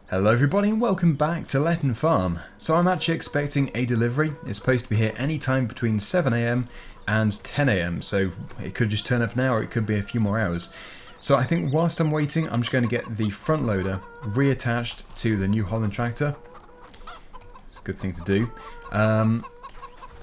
Hello everybody and welcome back to Letton Farm. So I'm actually expecting a delivery. It's supposed to be here any time between 7 AM and 10 AM, so it could just turn up now or it could be a few more hours. So I think whilst I'm waiting, I'm just going to get the front loader reattached to the New Holland tractor. It's a good thing to do.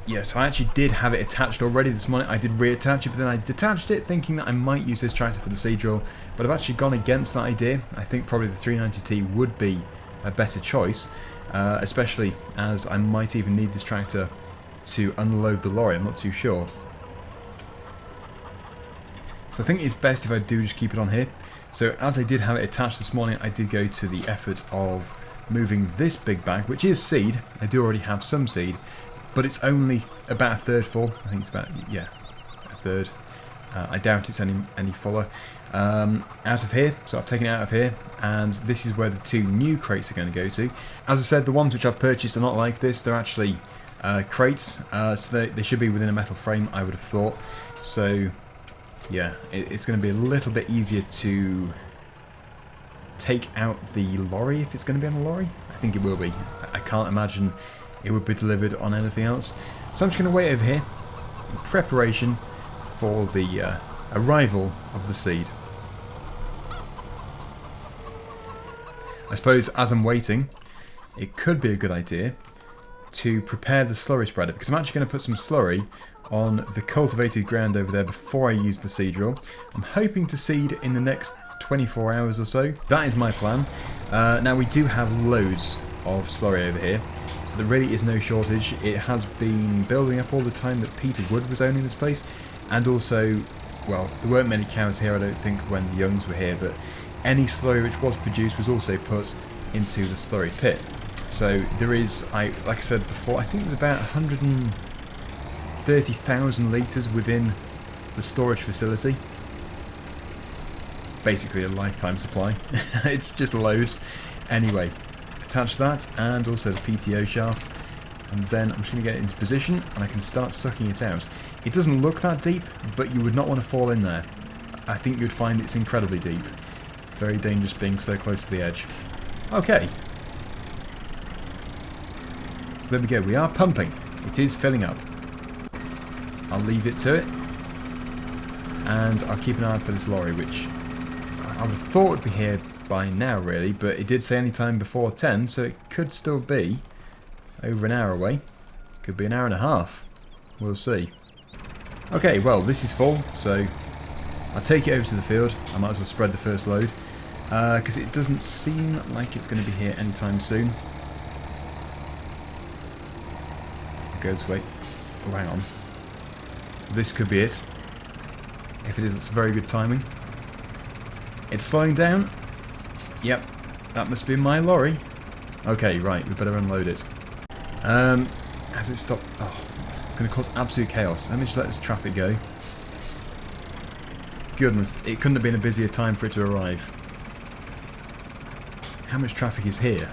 Yes, I actually did have it attached already this morning. I did reattach it, but then I detached it thinking that I might use this tractor for the seed drill, but I've actually gone against that idea. I think probably the 390T would be a better choice, especially as I might even need this tractor to unload the lorry. I'm not too sure. So I think it's best if I do just keep it on here. So as I did have it attached this morning, I did go to the effort of moving this big bag, which is seed. I do already have some seed, but it's only about a third full. I think it's about, yeah, a third. I doubt it's any fuller. Out of here, so I've taken it out of here, and this is where the two new crates are going to go to. As I said, the ones which I've purchased are not like this. They're actually crates, so they should be within a metal frame, I would have thought. So, yeah, it's going to be a little bit easier to take out the lorry if it's going to be on a lorry. I think it will be. I can't imagine it would be delivered on anything else. So I'm just going to wait over here in preparation for the arrival of the seed. I suppose as I'm waiting, it could be a good idea to prepare the slurry spreader, because I'm actually going to put some slurry on the cultivated ground over there before I use the seed drill. I'm hoping to seed in the next 24 hours or so. That is my plan. Now we do have loads of slurry over here, so there really is no shortage. It has been building up all the time that Peter Wood was owning this place, and also, well, there weren't many cows here I don't think when the youngs were here, but any slurry which was produced was also put into the slurry pit. So there is, like I said before, I think there's about 130,000 litres within the storage facility. Basically a lifetime supply. It's just loads. Anyway, attach that and also the PTO shaft, and then I'm just going to get it into position and I can start sucking it out. It doesn't look that deep, but you would not want to fall in there. I think you'd find it's incredibly deep. Very dangerous being so close to the edge. Okay. So there we go, we are pumping. It is filling up. I'll leave it to it, and I'll keep an eye out for this lorry, which I would have thought would be here by now really, but it did say any time before 10, so it could still be over an hour away. Could be an hour and a half. We'll see. Okay, well this is full, so I'll take it over to the field. I might as well spread the first load, because it doesn't seem like it's going to be here anytime soon. I'll go this way. Oh, hang on. This could be it. If it is, it's very good timing. It's slowing down. Yep, that must be my lorry. Okay, right, we better unload it. Has it stopped? Oh, it's going to cause absolute chaos. Let me just let this traffic go. Goodness, it couldn't have been a busier time for it to arrive. How much traffic is here?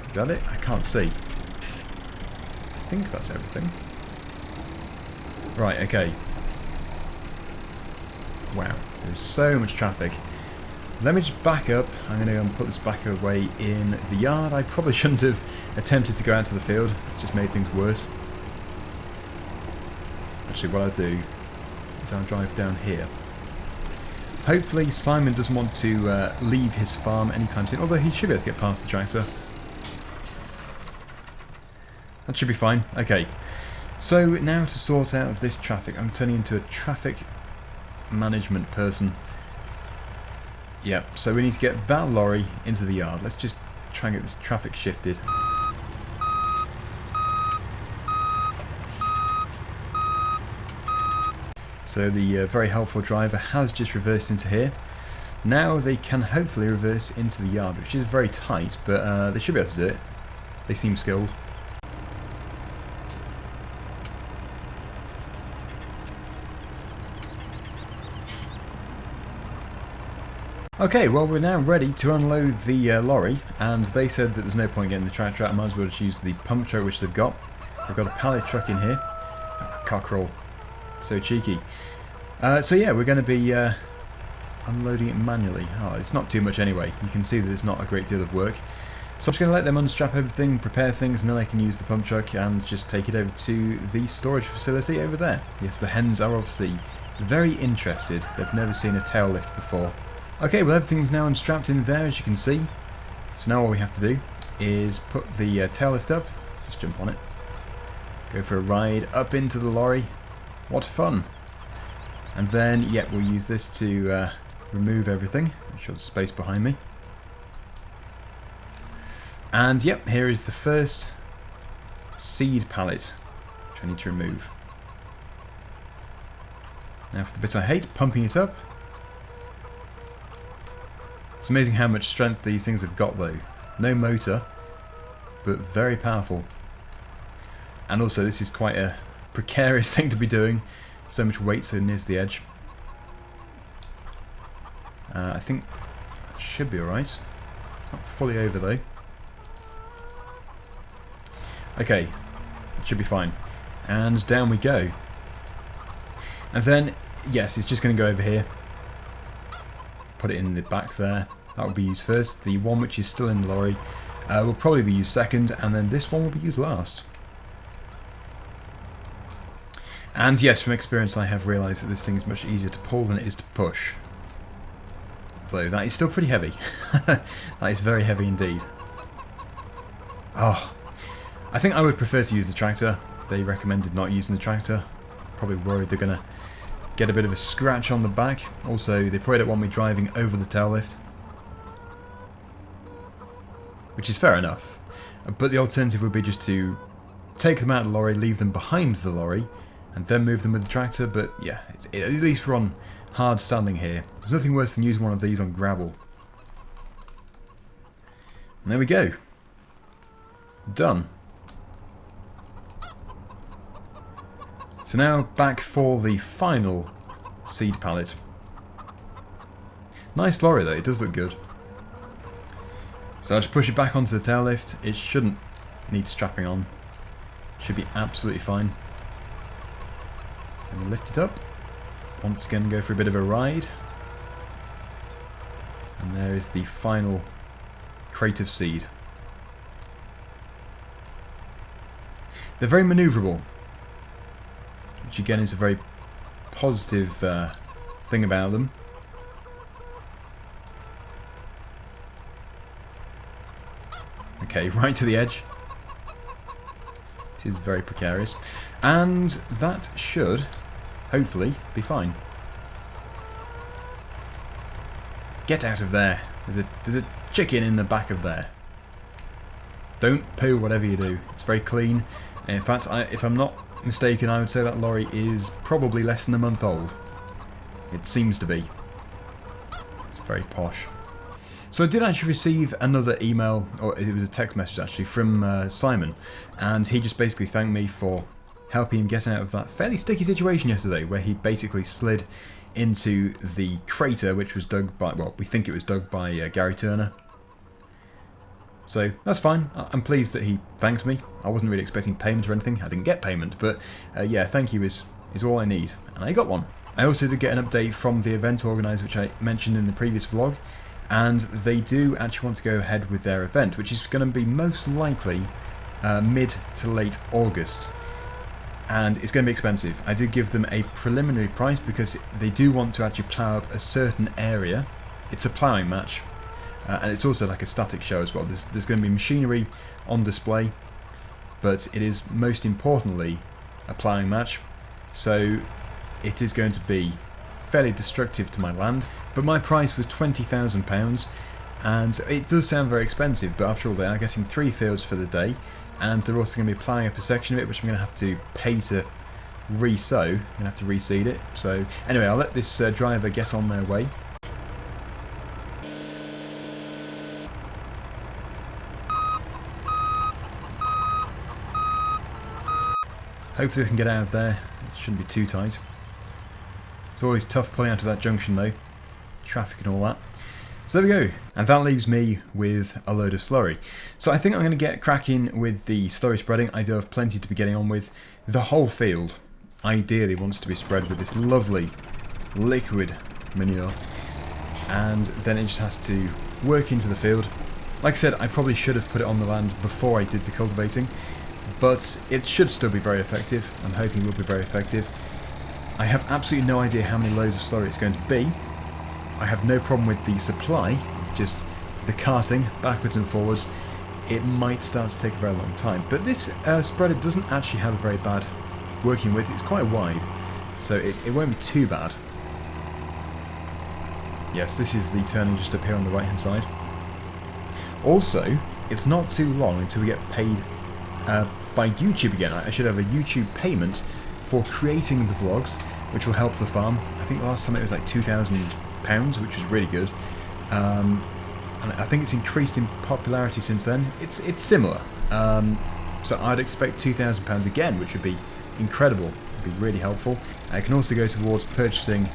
Is that it? I can't see. I think that's everything. Right, okay. Wow, there's so much traffic. Let me just back up. I'm going to go and put this back away in the yard. I probably shouldn't have attempted to go out to the field. It's just made things worse. Actually, what I'll do is I'll drive down here. Hopefully Simon doesn't want to leave his farm anytime soon, although he should be able to get past the tractor. That should be fine. Okay, so now to sort out of this traffic, I'm turning into a traffic management person. Yep, so we need to get that lorry into the yard. Let's just try and get this traffic shifted. So the very helpful driver has just reversed into here. Now they can hopefully reverse into the yard, which is very tight, but they should be able to do it. They seem skilled. Okay, well we're now ready to unload the lorry, and they said that there's no point getting the tractor out. I might as well just use the pump truck which they've got. They've got a pallet truck in here. Oh, cockerel. So cheeky. So yeah, we're going to be unloading it manually? Oh, it's not too much anyway. You can see that it's not a great deal of work. So I'm just going to let them unstrap everything, prepare things, and then I can use the pump truck and just take it over to the storage facility over there. Yes, the hens are obviously very interested. They've never seen a tail lift before. Okay, well everything's now unstrapped in there, as you can see. So now all we have to do is put the tail lift up. Just jump on it. Go for a ride up into the lorry. What fun! And then, yeah, we'll use this to remove everything. Make sure there's space behind me. And yep, here is the first seed pallet, which I need to remove. Now for the bit I hate, pumping it up. It's amazing how much strength these things have got though. No motor, but very powerful. And also this is quite a precarious thing to be doing. So much weight so near to the edge. I think that should be alright. It's not fully over though. Okay, it should be fine. And down we go. And then, yes, it's just going to go over here. Put it in the back there. That will be used first. The one which is still in the lorry will probably be used second, and then this one will be used last. And yes, from experience I have realised that this thing is much easier to pull than it is to push. Though that is still pretty heavy. That is very heavy indeed. Oh, I think I would prefer to use the tractor. They recommended not using the tractor. Probably worried they're going to get a bit of a scratch on the back. Also, they probably don't want me driving over the tail lift. Which is fair enough. But the alternative would be just to take them out of the lorry, leave them behind the lorry, and then move them with the tractor. But yeah, at least we're on hard standing here. There's nothing worse than using one of these on gravel. And there we go. Done. So now back for the final seed pallet. Nice lorry though, it does look good. So I'll just push it back onto the tail lift. It shouldn't need strapping on. Should be absolutely fine. And we'll lift it up. Once again go for a bit of a ride. And there is the final crate of seed. They're very manoeuvrable, which again is a very positive thing about them. Okay, right to the edge. It is very precarious. And that should, hopefully, be fine. Get out of there. There's a chicken in the back of there. Don't poo whatever you do. It's very clean. In fact, if I'm not mistaken, I would say that lorry is probably less than a month old. It seems to be. It's very posh. So I did actually receive another email, or it was a text message actually, from Simon, and he just basically thanked me for helping him get out of that fairly sticky situation yesterday, where he basically slid into the crater, which was dug by, well, we think it was dug by Gary Turner. So that's fine. I'm pleased that he thanks me. I wasn't really expecting payment or anything. I didn't get payment, but yeah, thank you is all I need, and I got one. I also did get an update from the event organiser, which I mentioned in the previous vlog, and they do actually want to go ahead with their event, which is going to be most likely mid to late August, and it's going to be expensive. I did give them a preliminary price because they do want to actually plough up a certain area. It's a ploughing match. And it's also like a static show as well. There's going to be machinery on display, but it is most importantly a ploughing match. So it is going to be fairly destructive to my land. But my price was £20,000, and it does sound very expensive, but after all they are getting 3 fields for the day, and they're also going to be ploughing up a section of it, which I'm going to have to pay to re-sow. I'm going to have to reseed it. So anyway, I'll let this driver get on their way. Hopefully I can get out of there. It shouldn't be too tight. It's always tough pulling out of that junction though. Traffic and all that. So there we go. And that leaves me with a load of slurry. So I think I'm going to get cracking with the slurry spreading. I do have plenty to be getting on with. The whole field ideally wants to be spread with this lovely liquid manure. and then it just has to work into the field. Like I said, I probably should have put it on the land before I did the cultivating, but it should still be very effective. I'm hoping it will be very effective. I have absolutely no idea how many loads of slurry it's going to be. I have no problem with the supply, it's just the carting backwards and forwards. It might start to take a very long time, but this spreader doesn't actually have a very bad working width. It's quite wide, so it won't be too bad. Yes, this is the turning just up here on the right hand side. Also, it's not too long until we get paid by YouTube again. I should have a YouTube payment for creating the vlogs, which will help the farm. I think last time it was like £2,000, which was really good. And I think it's increased in popularity since then. It's similar. So I'd expect £2,000 again, which would be incredible. It'd be really helpful. I can also go towards purchasing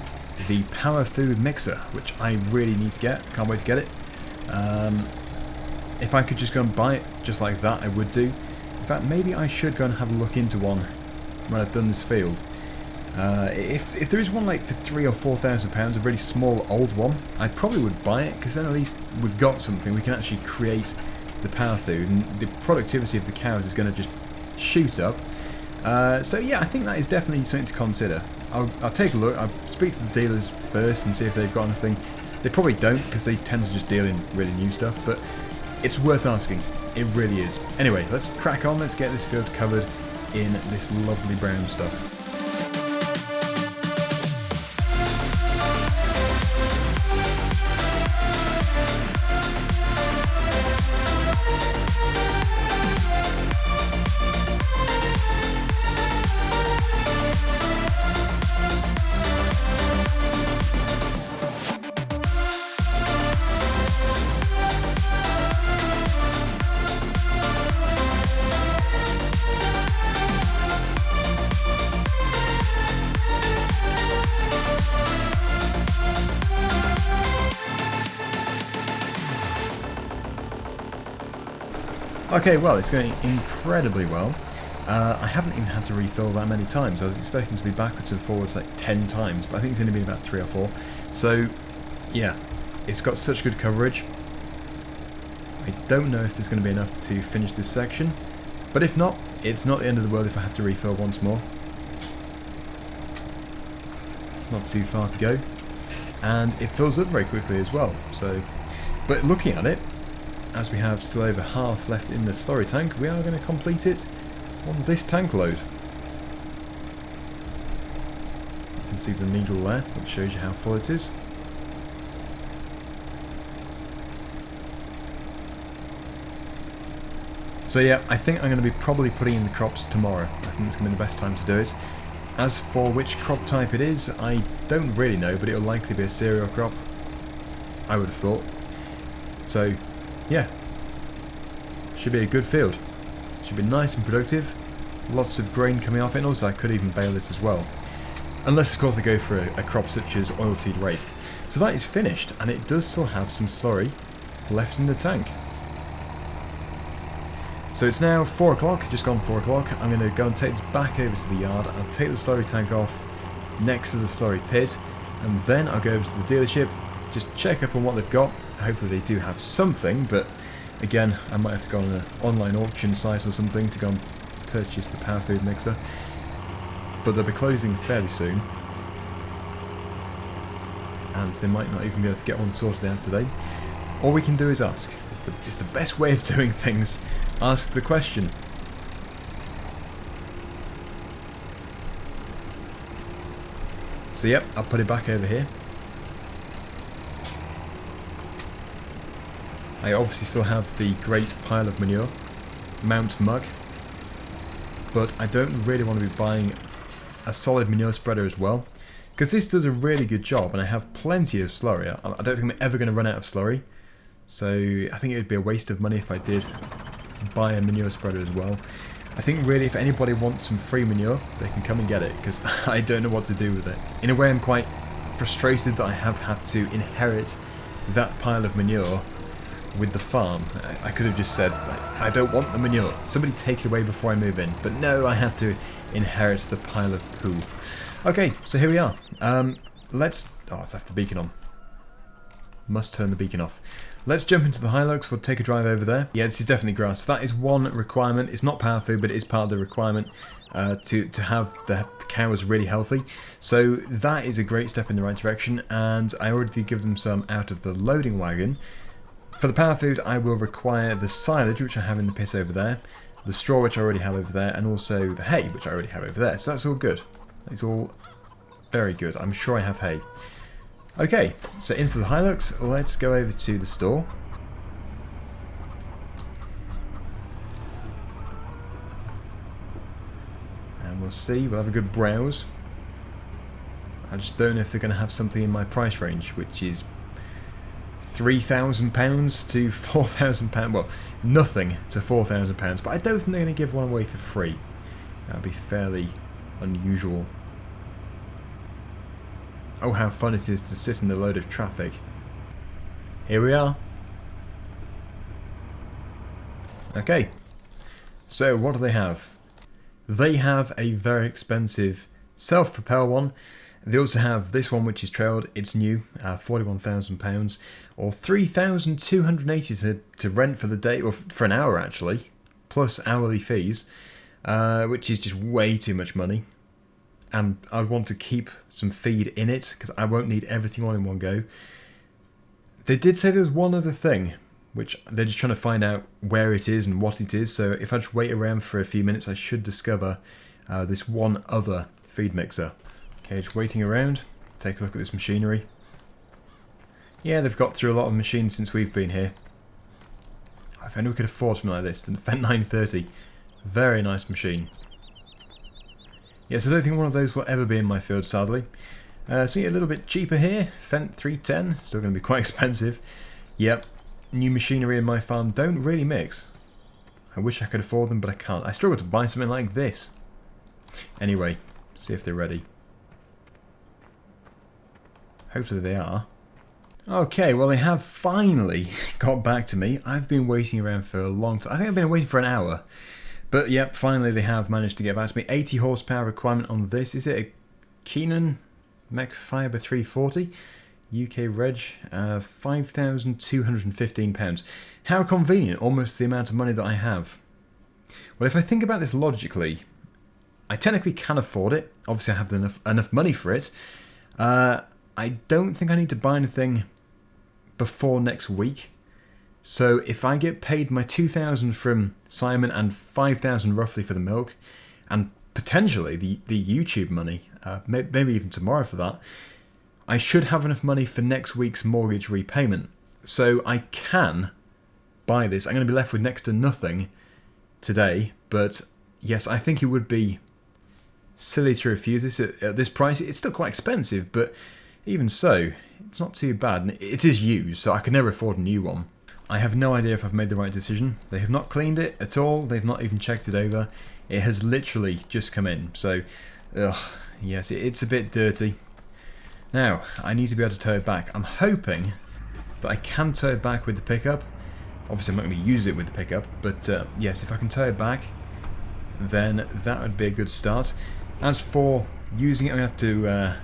the power food mixer, which I really need to get. Can't wait to get it. If I could just go and buy it just like that, I would do. In fact, maybe I should go and have a look into one when I've done this field. If there is one like for £3,000 or £4,000, a really small old one, I probably would buy it, because then at least we've got something. We can actually create the power food, and the productivity of the cows is going to just shoot up. So yeah, I think that is definitely something to consider. I'll take a look. I'll speak to the dealers first and see if they've got anything. They probably don't, because they tend to just deal in really new stuff, but it's worth asking. It really is. Anyway, let's crack on. Let's get this field covered in this lovely brown stuff. Okay, well, it's going incredibly well. I haven't even had to refill that many times. I was expecting to be backwards and forwards like 10 times, but I think it's only been about 3 or 4. So, yeah, it's got such good coverage. I don't know if there's going to be enough to finish this section, but if not, it's not the end of the world if I have to refill once more. It's not too far to go, and it fills up very quickly as well. So, but looking at it, as we have still over half left in the slurry tank, we are going to complete it on this tank load. You can see the needle there, which shows you how full it is. So yeah, I think I'm going to be probably putting in the crops tomorrow. I think it's going to be the best time to do it. As for which crop type it is, I don't really know, but it'll likely be a cereal crop, I would have thought. So, yeah, should be a good field. Should be nice and productive. Lots of grain coming off it, and also I could even bale this as well. Unless, of course, I go for a crop such as oilseed rape. So that is finished, and it does still have some slurry left in the tank. So it's now 4 o'clock, just gone 4 o'clock. I'm going to go and take this back over to the yard. I'll take the slurry tank off next to the slurry pit, and then I'll go over to the dealership, just check up on what they've got. Hopefully they do have something, but again, I might have to go on an online auction site or something to go and purchase the power food mixer. But they'll be closing fairly soon, and they might not even be able to get one sorted out today. All we can do is ask. It's the best way of doing things. Ask the question. So yep, I'll put it back over here. I obviously still have the great pile of manure, Mount Mug, but I don't really want to be buying a solid manure spreader as well, because this does a really good job and I have plenty of slurry. I don't think I'm ever going to run out of slurry, so I think it would be a waste of money if I did buy a manure spreader as well. I think really if anybody wants some free manure, they can come and get it, because I don't know what to do with it. In a way, I'm quite frustrated that I have had to inherit that pile of manure with the farm. I could have just said, I don't want the manure, somebody take it away before I move in, but no, I had to inherit the pile of poo. Okay, so here we are. Let's... oh, I've left the beacon on. Must turn the beacon off. Let's jump into the Hilux. We'll take a drive over there. Yeah, this is definitely grass. That is one requirement. It's not power food, but it is part of the requirement to have the cows really healthy. So that is a great step in the right direction, and I already give them some out of the loading wagon. For the power food, I will require the silage, which I have in the pit over there, the straw, which I already have over there, and also the hay, which I already have over there. So that's all good. It's all very good. I'm sure I have hay. Okay, so into the Hilux, let's go over to the store. And we'll see, we'll have a good browse. I just don't know if they're going to have something in my price range, which is £3,000 to £4,000. Well, nothing to £4,000, but I don't think they're going to give one away for free. That would be fairly unusual. Oh, how fun it is to sit in a load of traffic. Here we are. Okay. So, what do they have? They have a very expensive self-propel one. They also have this one, which is trailed. It's new, £41,000, or $3,280 to rent for the day, or for an hour actually, plus hourly fees, which is just way too much money. And I'd want to keep some feed in it, because I won't need everything on in one go. They did say there's one other thing, which they're just trying to find out where it is and what it is, so if I just wait around for a few minutes, I should discover this one other feed mixer. Okay, just waiting around, take a look at this machinery. Yeah, they've got through a lot of machines since we've been here. If only we could afford something like this, the Fendt 930. Very nice machine. Yes, I don't think one of those will ever be in my field, sadly. So yeah, a little bit cheaper here. Fendt 310, still going to be quite expensive. Yep, new machinery in my farm don't really mix. I wish I could afford them, but I can't. I struggle to buy something like this. Anyway, see if they're ready. Hopefully they are. Okay, well they have finally got back to me. I've been waiting around for a long time. I think I've been waiting for an hour. But yep, finally they have managed to get back to me. 80 horsepower requirement on this. Is it a Keenan Mech Fiber 340? UK reg, £5,215. How convenient, almost the amount of money that I have. Well, if I think about this logically, I technically can afford it. Obviously I have enough money for it. I don't think I need to buy anything before next week. So if I get paid my $2,000 from Simon and $5,000 roughly for the milk, and potentially the YouTube money, maybe even tomorrow for that, I should have enough money for next week's mortgage repayment. So I can buy this. I'm going to be left with next to nothing today, but yes, I think it would be silly to refuse this at this price. It's still quite expensive, but even so, it's not too bad. It is used, so I could never afford a new one. I have no idea if I've made the right decision. They have not cleaned it at all. They've not even checked it over. It has literally just come in. So, yes, it's a bit dirty. Now, I need to be able to tow it back. I'm hoping that I can tow it back with the pickup. Obviously, I'm not going to use it with the pickup. But, yes, if I can tow it back, then that would be a good start. As for using it, I'm going to have to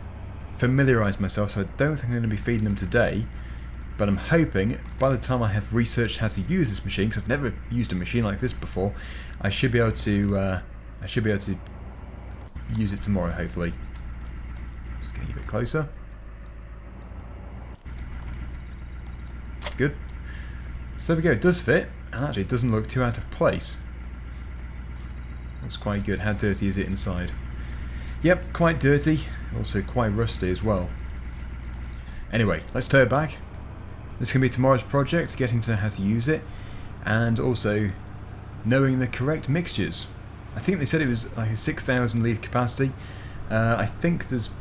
familiarise myself. So I don't think I'm going to be feeding them today. But I'm hoping by the time I have researched how to use this machine, because I've never used a machine like this before, I should be able to use it tomorrow, hopefully. Just getting a bit closer. That's good. So there we go. It does fit, and actually it doesn't look too out of place. Looks quite good. How dirty is it inside? Yep, quite dirty. Also quite rusty as well. Anyway, let's tow it back. This can be tomorrow's project, getting to know how to use it, and also knowing the correct mixtures. I think they said it was like a 6,000 litre capacity. I think there's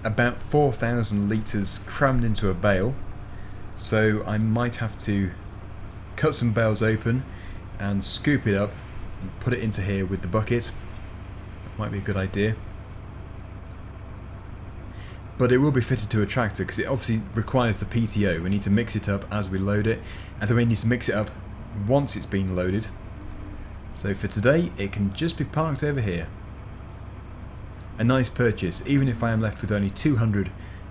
about 4,000 litres crammed into a bale, so I might have to cut some bales open and scoop it up and put it into here with the bucket. That might be a good idea. But it will be fitted to a tractor because it obviously requires the PTO. We need to mix it up as we load it, and then we need to mix it up once it's been loaded. So for today, it can just be parked over here. A nice purchase, even if I am left with only £280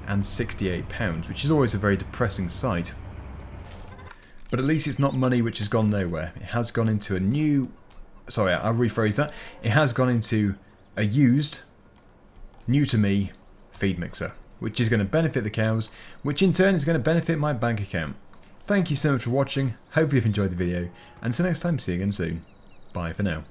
£168, which is always a very depressing sight. But at least it's not money which has gone nowhere. It has gone into a new... Sorry, I'll rephrase that. It has gone into a used, new to me, feed mixer, which is going to benefit the cows, which in turn is going to benefit my bank account. Thank you so much for watching. Hopefully you've enjoyed the video. And until next time, see you again soon. Bye for now.